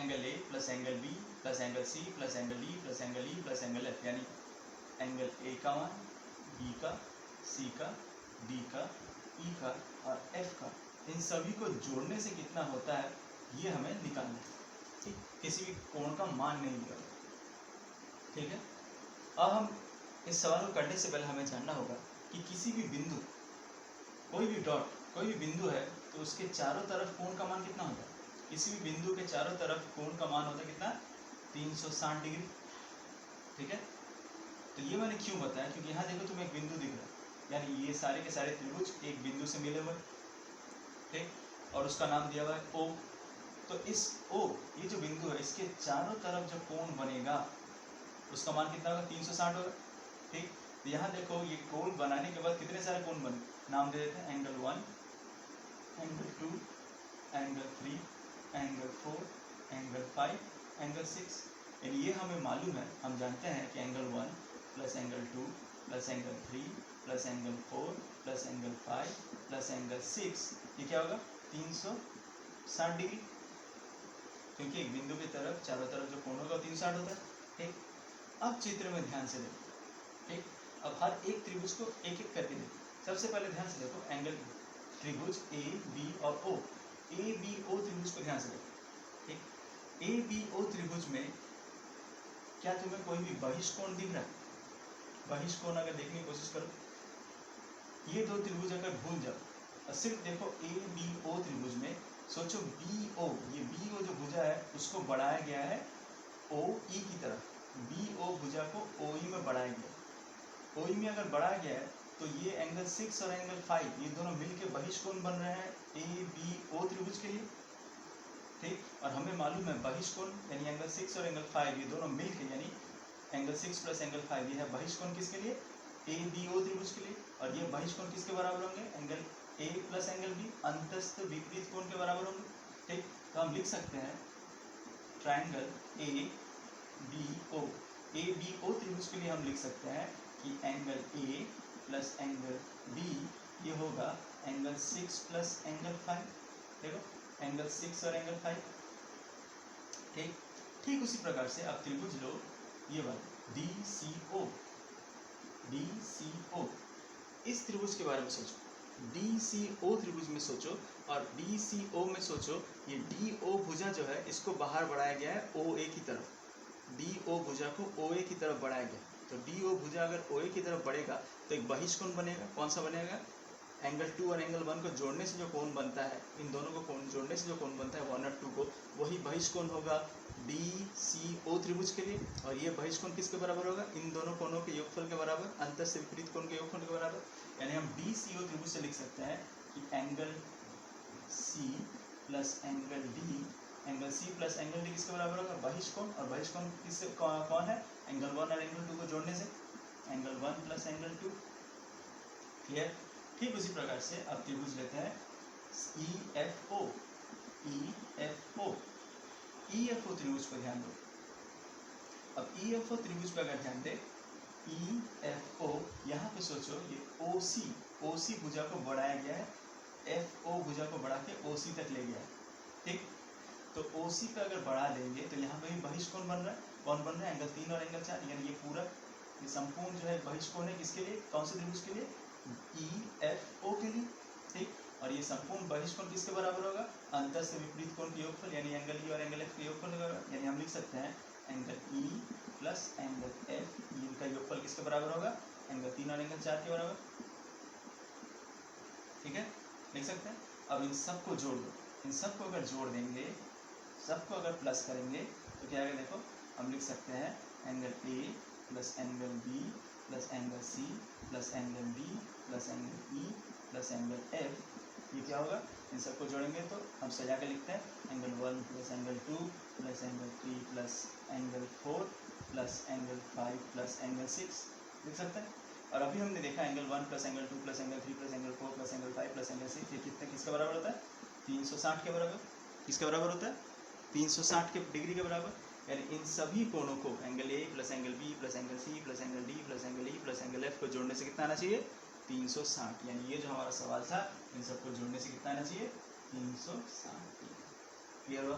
Angle A plus angle B plus angle C plus angle D plus angle E plus angle F, यानी angle A का मान, B का, सी का, D का, ई का और एफ का, इन सभी को जोड़ने से कितना होता है ये हमें निकालना है। ठीक, किसी भी कोण का मान नहीं दिया। ठीक है, अब हम इस सवाल को करने से पहले हमें जानना होगा कि किसी भी बिंदु, कोई भी डॉट, कोई भी बिंदु है तो उसके चारों तरफ कोण का मान कितना होता है। किसी भी बिंदु के चारों तरफ कोण का मान होता है कितना, 360 डिग्री। ठीक है, तो ये मैंने क्यों बताया, क्योंकि यहाँ देखो तुम्हें एक बिंदु दिख रहा है, यानी ये सारे के सारे त्रिभुज एक बिंदु से मिले हुए। ठीक, और उसका नाम दिया हुआ है ओ। तो इस ओ, ये जो बिंदु है, इसके चारों तरफ जो कोण बनेगा उसका मान कितना होगा, 360 होगा। ठीक, तो यहाँ देखो ये कोण बनाने के बाद कितने सारे कोण बने, नाम दे देते हैं angle 1, angle 2, angle 3, angle 4, angle 5, angle 6। यानी ये हमें मालूम है, हम जानते हैं कि angle 1 plus angle 2 plus angle 3 plus angle 4 plus angle 5 plus angle 6, ये क्या होगा, 360 डिग्री, क्योंकि एक बिंदु की तरफ चारों तरफ जो कोण होगा 360 होता है। ठीक, अब चित्र में ध्यान से देखो। ठीक, अब हर एक त्रिभुज को एक एक करके देखो। सबसे पहले ध्यान से देखो एंगल त्रिभुज ए बी और ओ, ए बी ओ त्रिभुज को ध्यान से देखो। ठीक, ए बी ओ त्रिभुज में क्या तुम्हें कोई भी बहिष्कोण दिख रहा है? बहिष्कोण अगर देखने की कोशिश करो, ये दो त्रिभुज अगर भूल जाओ और सिर्फ देखो ए बी ओ त्रिभुज में, सोचो बी ओ, ये बी ओ जो भुजा है उसको बढ़ाया गया है ओ ई की तरफ, बी ओ भुजा को ओ ई में बढ़ाया गया। ओ ई में अगर बढ़ाया गया है तो ये एंगल 6 और एंगल 5 ये दोनों मिलके बहिष्कोण बन रहे हैं ए बी ओ त्रिभुज के लिए। ठीक, और हमें मालूम है बहिष्कोण यानी एंगल 6 और एंगल 5 ये दोनों मिलके, यानी एंगल 6 प्लस एंगल 5 ये है बहिष्कोण किसके लिए, ए बी ओ त्रिभुज के लिए। और ये बहिष्कोण किसके बराबर होंगे, angle A plus angle B, अंतस्थ विपरीत कोण के बराबर होंगे। ठीक, तो हम लिख सकते हैं triangle A B O, A B O त्रिभुज के लिए हम लिख सकते हैं कि angle A plus angle B ये होगा एंगल 6 प्लस एंगल 5। देखो एंगल 6 और एंगल 5। ठीक, ठीक उसी प्रकार से आप त्रिभुज लो, ये वाला डी सी ओ, डी सी ओ, इस त्रिभुज के बारे में सोचो, डी सी ओ त्रिभुज में सोचो और डी सी ओ में सोचो, ये डी ओ भुजा जो है इसको बाहर बढ़ाया गया है ओ ए की तरफ, डी ओ भुजा को ओ ए की तरफ बढ़ाया गया। तो डी ओ भुजा अगर ओ ए की तरफ बढ़ेगा तो एक बहिष्कोण बनेगा, कौन सा बनेगा, एंगल 2 और एंगल 1 को जोड़ने से जो कोण बनता है, इन दोनों को कोण जोड़ने से जो कोण बनता है 1 और 2 को, वही बहिष्कोण होगा डी सी ओ त्रिभुज के लिए। और ये बहिष्कोण किसके बराबर होगा, इन दोनों कोणों के योगफल के बराबर, अंतर से विपरीत कोण के योगफल के बराबर। यानी हम डी सी ओ त्रिभुज से लिख सकते हैं कि angle C plus angle D, angle C plus angle D किसके बराबर होगा, बहिष्कोण। और बहिष्कोण किससे कौन है, एंगल 1 और एंगल 2 को जोड़ने से, एंगल 1 प्लस एंगल 2। क्लियर। ठीक उसी प्रकार से आप त्रिभुज लेते हैं E F O, E F O, E F O त्रिभुज पर ध्यान दो। अब ई एफ ओ त्रिभुज पर अगर ध्यान दें, ई एफ ओ, यहाँ पे सोचो ये ओ सी भुजा को बढ़ाया गया है, एफ ओ भुजा को बढ़ा के ओ सी तक ले गया है। ठीक, तो ओ सी पे अगर बढ़ा देंगे तो यहाँ पे भी बहिष्कोण बन रहा है, कौन बन रहा है, एंगल 3 और एंगल 4, यानी ये पूरा ये संपूर्ण जो है बहिष्कोण है किसके लिए, कौन से त्रिभुज के लिए, ई एफ ओ के लिए। ठीक, और ये संपूर्ण बहिष्कोण किसके बराबर होगा, अंतर से विपरीत कोण के योगफल, यानी एंगल ई और एंगल एफ के योगफल के बराबर। यानी हम लिख सकते हैं angle E plus angle F, इनका योगफल किसके बराबर होगा, एंगल 3 और एंगल 4 के बराबर। ठीक है, लिख सकते हैं। अब इन सबको जोड़ दो, इन सबको अगर जोड़ देंगे, सबको अगर प्लस करेंगे तो क्या आएगा, देखो हम लिख सकते हैं angle A plus angle B plus angle C plus angle D plus angle E plus angle F, ये क्या होगा, इन सबको जोड़ेंगे तो हम सजा के लिखते हैं angle 1 plus angle 2 plus angle 3 plus angle 4 plus angle 5 plus angle 6, लिख सकते हैं। और अभी हमने देखा angle 1 plus angle 2 plus angle 3 plus angle 4 plus angle 5 plus angle 6, ये कितने किसके बराबर होता है, 360 के बराबर। किसके बराबर होता है, 360 के डिग्री के बराबर। यानी इन सभी कोणों को angle A plus angle B plus angle C plus angle D plus angle E plus angle F को जोड़ने से कितना आना चाहिए, 360। यानी ये जो हमारा सवाल था, इन सबको जोड़ने से कितना आना चाहिए, 360। क्लियर हुआ।